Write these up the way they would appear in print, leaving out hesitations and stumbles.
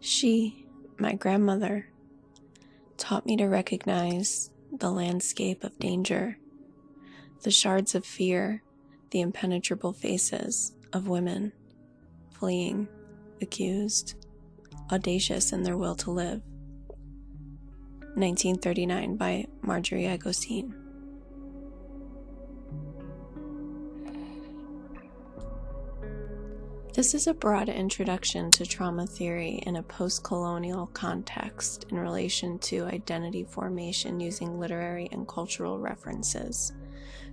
She, my grandmother, taught me to recognize the landscape of danger, the shards of fear, the impenetrable faces of women, fleeing, accused, audacious in their will to live. 1939 by Marjorie Agosin. This is a broad introduction to trauma theory in a postcolonial context in relation to identity formation using literary and cultural references.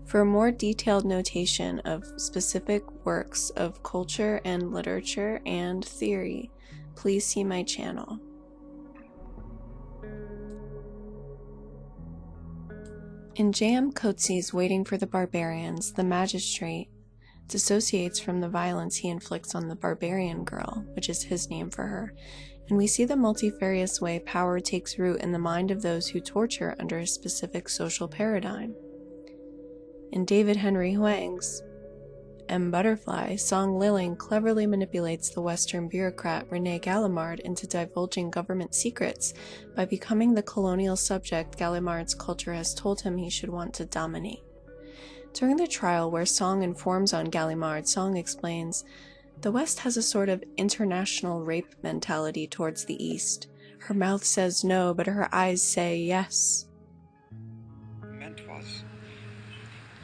For a more detailed notation of specific works of culture and literature and theory, please see my channel. In J.M. Coetzee's Waiting for the Barbarians, the magistrate dissociates from the violence he inflicts on the barbarian girl, which is his name for her, and we see the multifarious way power takes root in the mind of those who torture under a specific social paradigm. In David Henry Hwang's M.Butterfly, Song Lilling cleverly manipulates the Western bureaucrat René Gallimard into divulging government secrets by becoming the colonial subject Gallimard's culture has told him he should want to dominate. During the trial where Song informs on Gallimard, Song explains, "The West has a sort of international rape mentality towards the East. Her mouth says no, but her eyes say yes." What I meant was,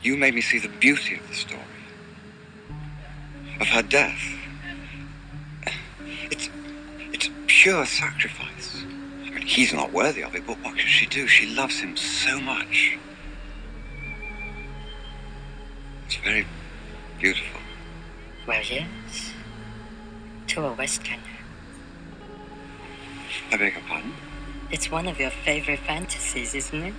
you made me see the beauty of the story. Of her death. It's pure sacrifice. I mean, he's not worthy of it, but what can she do? She loves him so much. It's very beautiful. Well, yes. To a Westerner. I beg your pardon? It's one of your favorite fantasies, isn't it?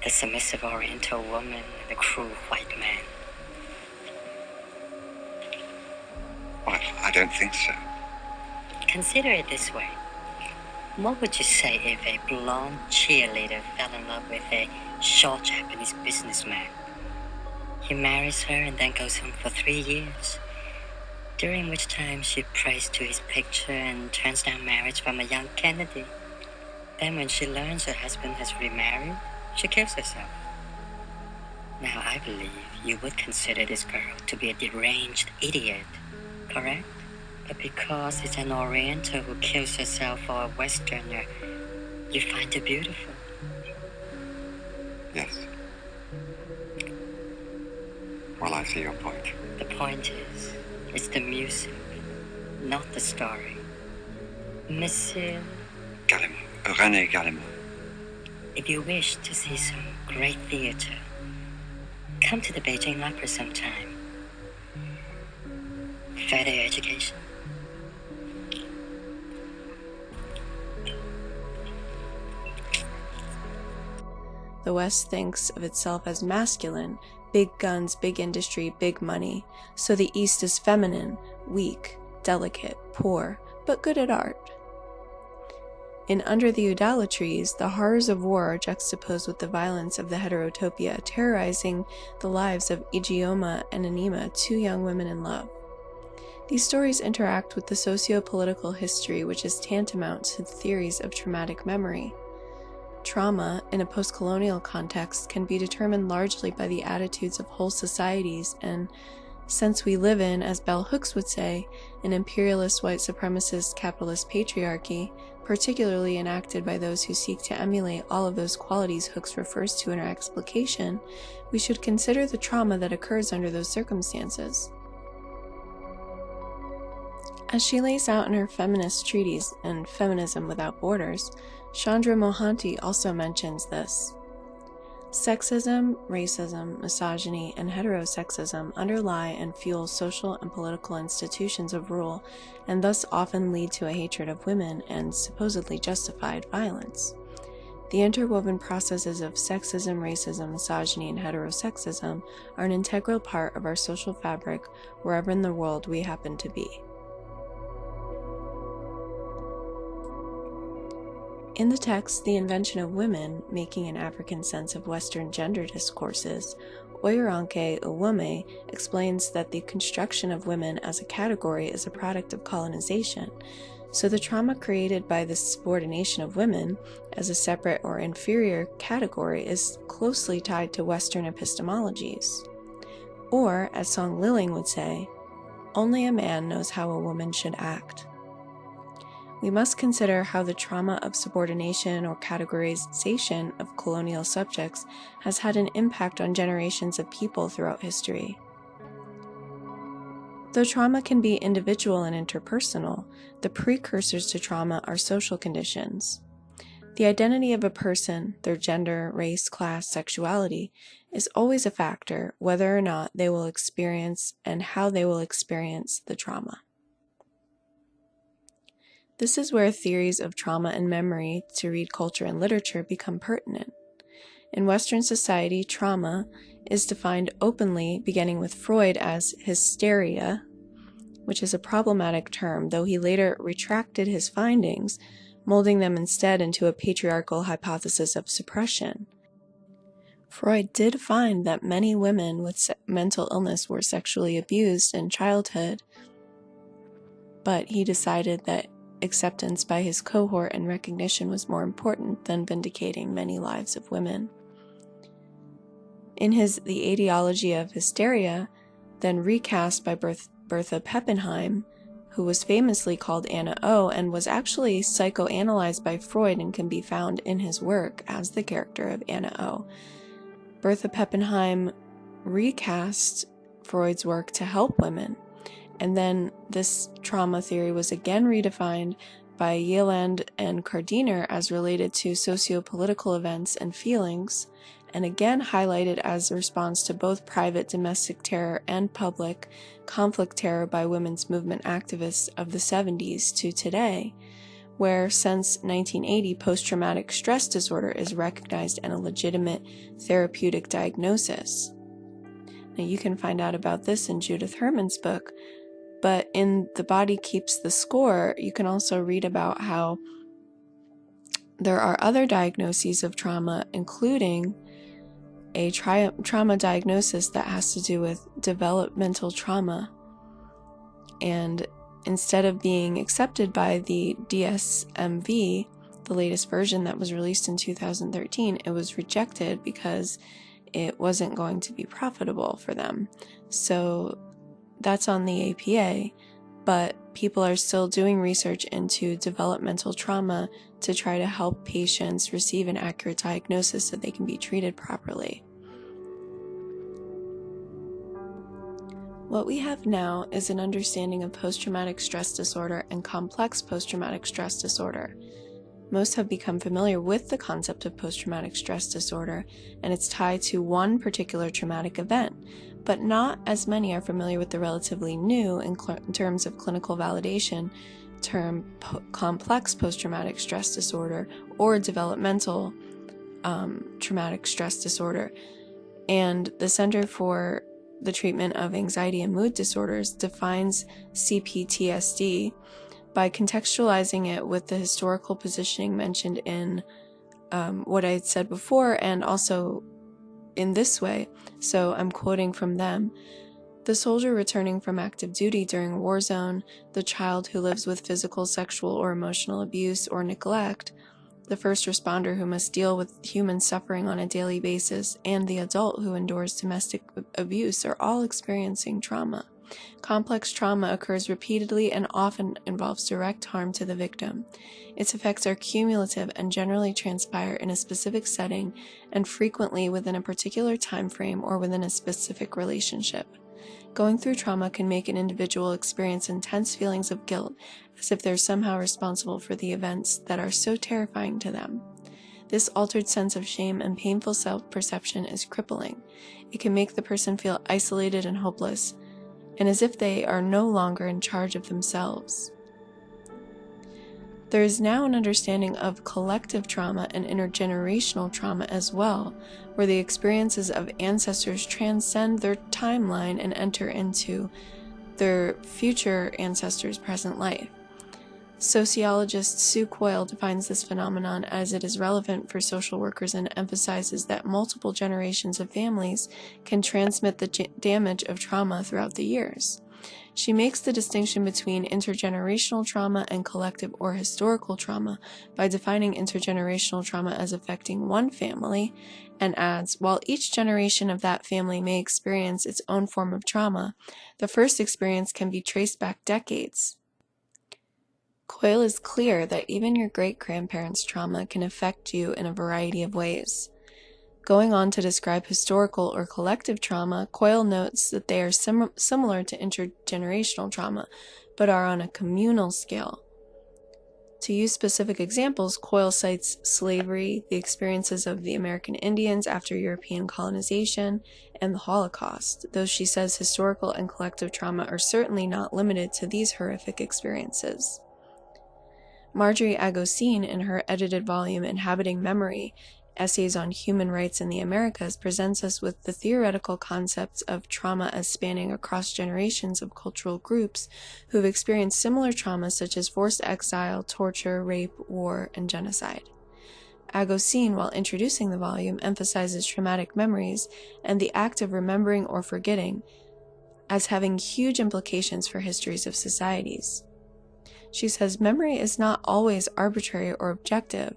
The submissive Oriental woman and the cruel white man. Well, I don't think so. Consider it this way. What would you say if a blonde cheerleader fell in love with a short Japanese businessman? He marries her and then goes home for 3 years, during which time she prays to his picture and turns down marriage from a young Kennedy. Then when she learns her husband has remarried, she kills herself. Now I believe you would consider this girl to be a deranged idiot, correct? But because it's an Oriental who kills herself for a Westerner, you find her beautiful. Yes. Well, I see your point. The point is, it's the music, not the story. Monsieur Gallimard. René Gallimard. If you wish to see some great theater, come to the Beijing Opera sometime. Further education. The West thinks of itself as masculine, big guns, big industry, big money, so the East is feminine, weak, delicate, poor, but good at art. In Under the Idolatries, the horrors of war are juxtaposed with the violence of the heterotopia, terrorizing the lives of Ijeoma and Anima, 2 young women in love. These stories interact with the socio-political history which is tantamount to the theories of traumatic memory. Trauma, in a postcolonial context, can be determined largely by the attitudes of whole societies and, since we live in, as Bell Hooks would say, an imperialist white supremacist capitalist patriarchy, particularly enacted by those who seek to emulate all of those qualities Hooks refers to in her explication, we should consider the trauma that occurs under those circumstances. As she lays out in her feminist treatise and Feminism Without Borders, Chandra Mohanty also mentions this. Sexism, racism, misogyny, and heterosexism underlie and fuel social and political institutions of rule, and thus often lead to a hatred of women and supposedly justified violence. The interwoven processes of sexism, racism, misogyny, and heterosexism are an integral part of our social fabric wherever in the world we happen to be. In the text, The Invention of Women, making an African sense of Western gender discourses, Oyeronke Uwome explains that the construction of women as a category is a product of colonization. So the trauma created by the subordination of women as a separate or inferior category is closely tied to Western epistemologies. Or, as Song Liling would say, only a man knows how a woman should act. We must consider how the trauma of subordination or categorization of colonial subjects has had an impact on generations of people throughout history. Though trauma can be individual and interpersonal, the precursors to trauma are social conditions. The identity of a person, their gender, race, class, sexuality, is always a factor whether or not they will experience and how they will experience the trauma. This is where theories of trauma and memory to read culture and literature become pertinent. In Western society, trauma is defined openly, beginning with Freud, as hysteria, which is a problematic term, though he later retracted his findings, molding them instead into a patriarchal hypothesis of suppression. Freud did find that many women with mental illness were sexually abused in childhood, but he decided that acceptance by his cohort and recognition was more important than vindicating many lives of women. In his The Etiology of Hysteria, then recast by Bertha Peppenheim, who was famously called Anna O and was actually psychoanalyzed by Freud and can be found in his work as the character of Anna O. Bertha Peppenheim recast Freud's work to help women, and then this trauma theory was again redefined by Yeland and Gardiner as related to socio-political events and feelings, and again highlighted as a response to both private domestic terror and public conflict terror by women's movement activists of the 70s to today, where since 1980 post-traumatic stress disorder is recognized and a legitimate therapeutic diagnosis. Now you can find out about this in Judith Herman's book, but in The Body Keeps the Score, you can also read about how there are other diagnoses of trauma, including a trauma diagnosis that has to do with developmental trauma. And instead of being accepted by the DSM-V, the latest version that was released in 2013, it was rejected because it wasn't going to be profitable for them. So that's on the APA, but people are still doing research into developmental trauma to try to help patients receive an accurate diagnosis so they can be treated properly. What we have now is an understanding of post-traumatic stress disorder and complex post-traumatic stress disorder. Most have become familiar with the concept of post-traumatic stress disorder, and it's tied to one particular traumatic event, but not as many are familiar with the relatively new, in terms of clinical validation, term complex post-traumatic stress disorder or developmental traumatic stress disorder. And the Center for the Treatment of Anxiety and Mood Disorders defines CPTSD by contextualizing it with the historical positioning mentioned in what I had said before, and also in this way. So I'm quoting from them. The soldier returning from active duty during a war zone, the child who lives with physical, sexual, or emotional abuse or neglect, the first responder who must deal with human suffering on a daily basis, and the adult who endures domestic abuse are all experiencing trauma. Complex trauma occurs repeatedly and often involves direct harm to the victim. Its effects are cumulative and generally transpire in a specific setting and frequently within a particular time frame or within a specific relationship. Going through trauma can make an individual experience intense feelings of guilt, as if they're somehow responsible for the events that are so terrifying to them. This altered sense of shame and painful self-perception is crippling. It can make the person feel isolated and hopeless, and as if they are no longer in charge of themselves. There is now an understanding of collective trauma and intergenerational trauma as well, where the experiences of ancestors transcend their timeline and enter into their future ancestors' present life. Sociologist Sue Coyle defines this phenomenon as it is relevant for social workers and emphasizes that multiple generations of families can transmit the damage of trauma throughout the years. She makes the distinction between intergenerational trauma and collective or historical trauma by defining intergenerational trauma as affecting one family, and adds, while each generation of that family may experience its own form of trauma, the first experience can be traced back decades. Coyle is clear that even your great-grandparents' trauma can affect you in a variety of ways. Going on to describe historical or collective trauma, Coyle notes that they are similar to intergenerational trauma, but are on a communal scale. To use specific examples, Coyle cites slavery, the experiences of the American Indians after European colonization, and the Holocaust, though she says historical and collective trauma are certainly not limited to these horrific experiences. Marjorie Agosin, in her edited volume Inhabiting Memory, Essays on Human Rights in the Americas, presents us with the theoretical concepts of trauma as spanning across generations of cultural groups who have experienced similar traumas such as forced exile, torture, rape, war, and genocide. Agosín, while introducing the volume, emphasizes traumatic memories and the act of remembering or forgetting as having huge implications for histories of societies. She says memory is not always arbitrary or objective.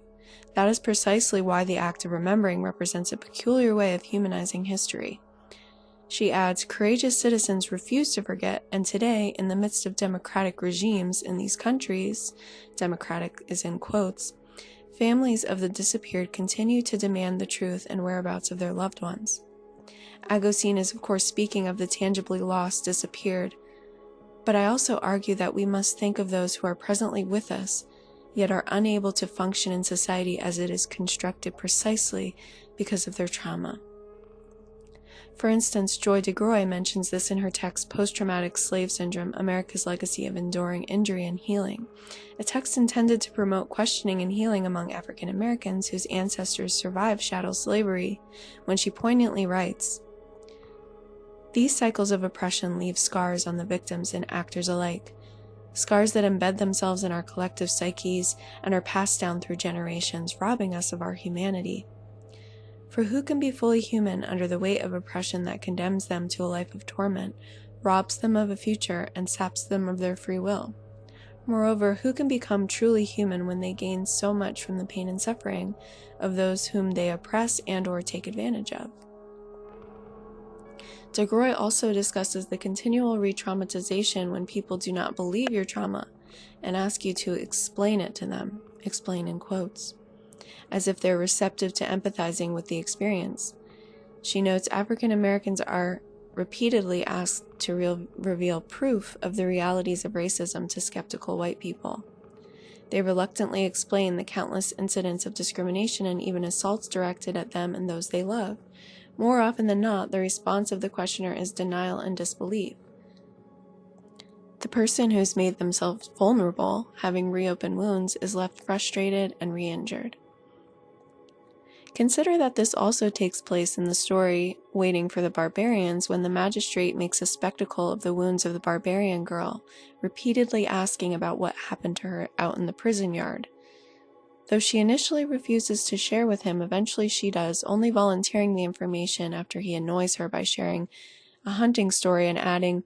That is precisely why the act of remembering represents a peculiar way of humanizing history. She adds, courageous citizens refuse to forget, and today, in the midst of democratic regimes in these countries, democratic is in quotes, families of the disappeared continue to demand the truth and whereabouts of their loved ones. Agosín is of course speaking of the tangibly lost, disappeared, but I also argue that we must think of those who are presently with us, yet are unable to function in society as it is constructed precisely because of their trauma. For instance, Joy DeGroy mentions this in her text Posttraumatic Slave Syndrome, America's Legacy of Enduring Injury and Healing, a text intended to promote questioning and healing among African Americans whose ancestors survived chattel slavery, when she poignantly writes, "These cycles of oppression leave scars on the victims and actors alike, scars that embed themselves in our collective psyches and are passed down through generations, robbing us of our humanity. For who can be fully human under the weight of oppression that condemns them to a life of torment, robs them of a future, and saps them of their free will? Moreover, who can become truly human when they gain so much from the pain and suffering of those whom they oppress and/or take advantage of?" DeGroy also discusses the continual retraumatization when people do not believe your trauma and ask you to explain it to them, explain in quotes, as if they're receptive to empathizing with the experience. She notes African Americans are repeatedly asked to reveal proof of the realities of racism to skeptical white people. They reluctantly explain the countless incidents of discrimination and even assaults directed at them and those they love. More often than not, the response of the questioner is denial and disbelief. The person who's made themselves vulnerable, having reopened wounds, is left frustrated and re-injured. Consider that this also takes place in the story Waiting for the Barbarians, when the magistrate makes a spectacle of the wounds of the barbarian girl, repeatedly asking about what happened to her out in the prison yard. Though she initially refuses to share with him, eventually she does, only volunteering the information after he annoys her by sharing a hunting story and adding,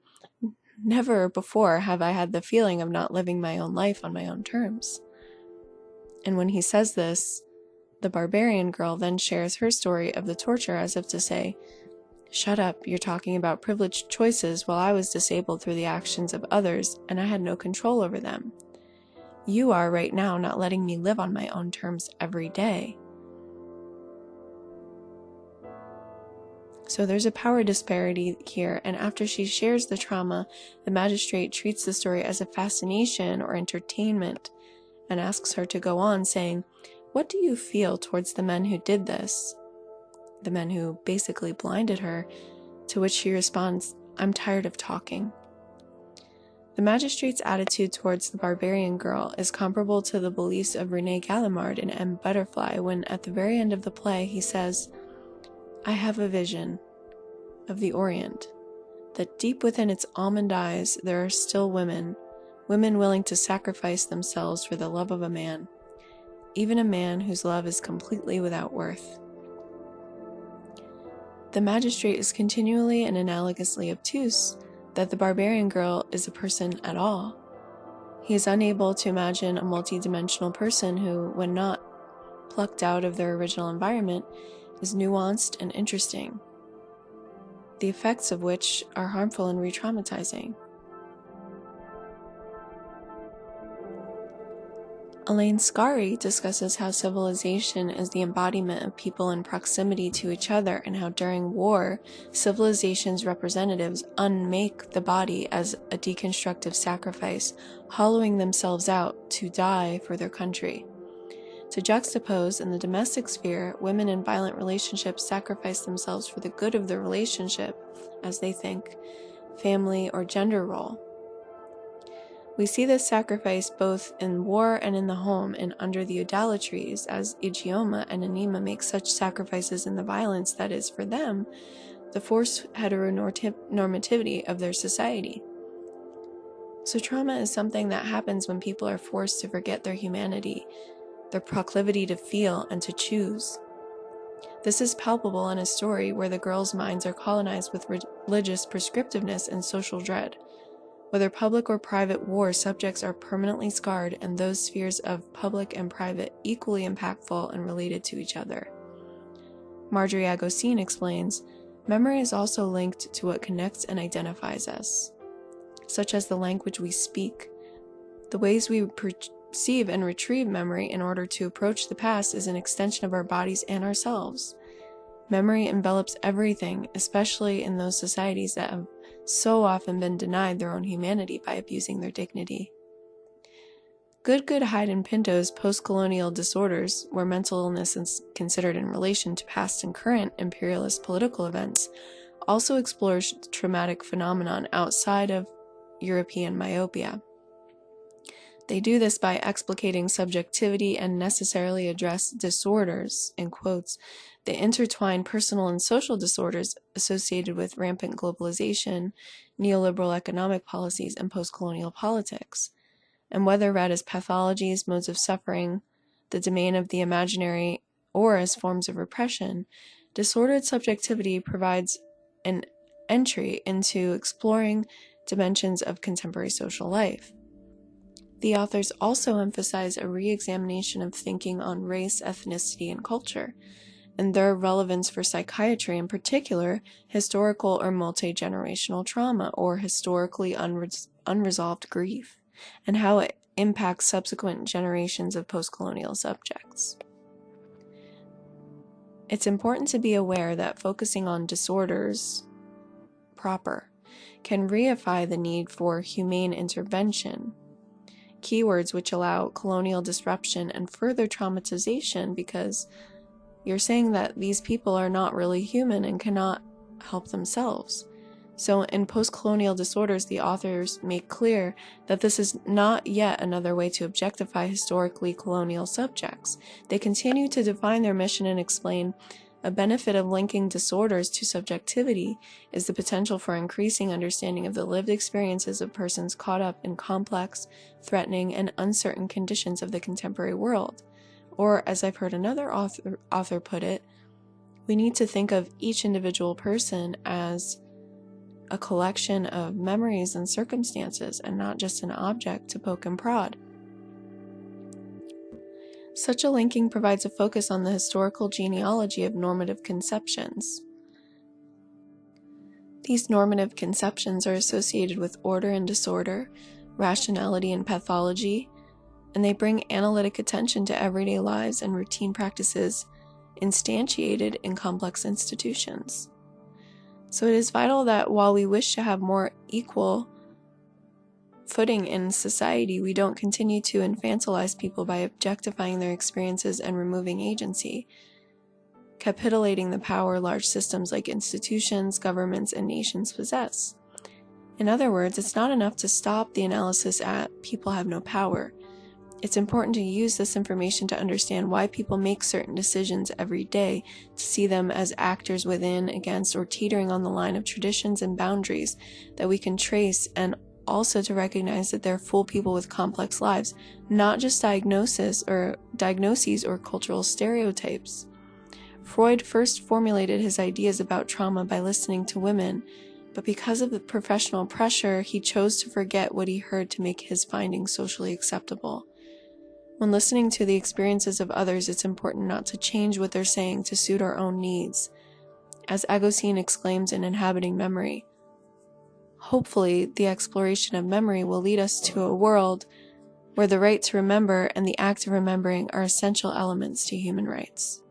"Never before have I had the feeling of not living my own life on my own terms." And when he says this, the barbarian girl then shares her story of the torture as if to say, "Shut up, you're talking about privileged choices while I was disabled through the actions of others and I had no control over them. You are right now not letting me live on my own terms every day." So there's a power disparity here, and after she shares the trauma, the magistrate treats the story as a fascination or entertainment and asks her to go on, saying, "What do you feel towards the men who did this?" The men who basically blinded her, to which she responds, "I'm tired of talking." The magistrate's attitude towards the barbarian girl is comparable to the beliefs of René Gallimard in M.Butterfly when, at the very end of the play, he says, "I have a vision of the Orient, that deep within its almond eyes there are still women willing to sacrifice themselves for the love of a man, even a man whose love is completely without worth." The magistrate is continually and analogously obtuse, that the barbarian girl is a person at all. He is unable to imagine a multidimensional person who, when not plucked out of their original environment, is nuanced and interesting, the effects of which are harmful and retraumatizing. Elaine Scarry discusses how civilization is the embodiment of people in proximity to each other, and how during war, civilization's representatives unmake the body as a deconstructive sacrifice, hollowing themselves out to die for their country. To juxtapose, in the domestic sphere, women in violent relationships sacrifice themselves for the good of the relationship, as they think, family or gender role. We see this sacrifice both in war and in the home and under the idolatries, as Ijeoma and Anima make such sacrifices in the violence that is, for them, the forced heteronormativity of their society. So trauma is something that happens when people are forced to forget their humanity, their proclivity to feel and to choose. This is palpable in a story where the girls' minds are colonized with religious prescriptiveness and social dread. Whether public or private war, subjects are permanently scarred, and those spheres of public and private equally impactful and related to each other. Marjorie Agosin explains, memory is also linked to what connects and identifies us, such as the language we speak. The ways we perceive and retrieve memory in order to approach the past is an extension of our bodies and ourselves. Memory envelops everything, especially in those societies that have so often been denied their own humanity by abusing their dignity. Good, Hyde, and Pinto's Postcolonial Disorders, where mental illness is considered in relation to past and current imperialist political events, also explores traumatic phenomenon outside of European myopia. They do this by explicating subjectivity and necessarily address disorders, in quotes, the intertwined personal and social disorders associated with rampant globalization, neoliberal economic policies, and postcolonial politics. And whether read as pathologies, modes of suffering, the domain of the imaginary, or as forms of repression, disordered subjectivity provides an entry into exploring dimensions of contemporary social life. The authors also emphasize a re-examination of thinking on race, ethnicity, and culture, and their relevance for psychiatry, in particular, historical or multi-generational trauma, or historically unresolved grief, and how it impacts subsequent generations of postcolonial subjects. It's important to be aware that focusing on disorders proper can reify the need for humane intervention, keywords which allow colonial disruption and further traumatization, because you're saying that these people are not really human and cannot help themselves. So in Postcolonial Disorders, the authors make clear that this is not yet another way to objectify historically colonial subjects. They continue to define their mission and explain a benefit of linking disorders to subjectivity is the potential for increasing understanding of the lived experiences of persons caught up in complex, threatening, and uncertain conditions of the contemporary world. Or, as I've heard another author put it, we need to think of each individual person as a collection of memories and circumstances, and not just an object to poke and prod. Such a linking provides a focus on the historical genealogy of normative conceptions. These normative conceptions are associated with order and disorder, rationality and pathology, and they bring analytic attention to everyday lives and routine practices instantiated in complex institutions. So it is vital that while we wish to have more equal footing in society, we don't continue to infantilize people by objectifying their experiences and removing agency, capitulating the power large systems like institutions, governments, and nations possess. In other words, it's not enough to stop the analysis at people have no power. It's important to use this information to understand why people make certain decisions every day, to see them as actors within, against, or teetering on the line of traditions and boundaries that we can trace, and also to recognize that they're full people with complex lives, not just diagnoses or cultural stereotypes. Freud first formulated his ideas about trauma by listening to women, but because of the professional pressure, he chose to forget what he heard to make his findings socially acceptable. When listening to the experiences of others, it's important not to change what they're saying to suit our own needs. As Agosín exclaims in Inhabiting Memory, hopefully, the exploration of memory will lead us to a world where the right to remember and the act of remembering are essential elements to human rights.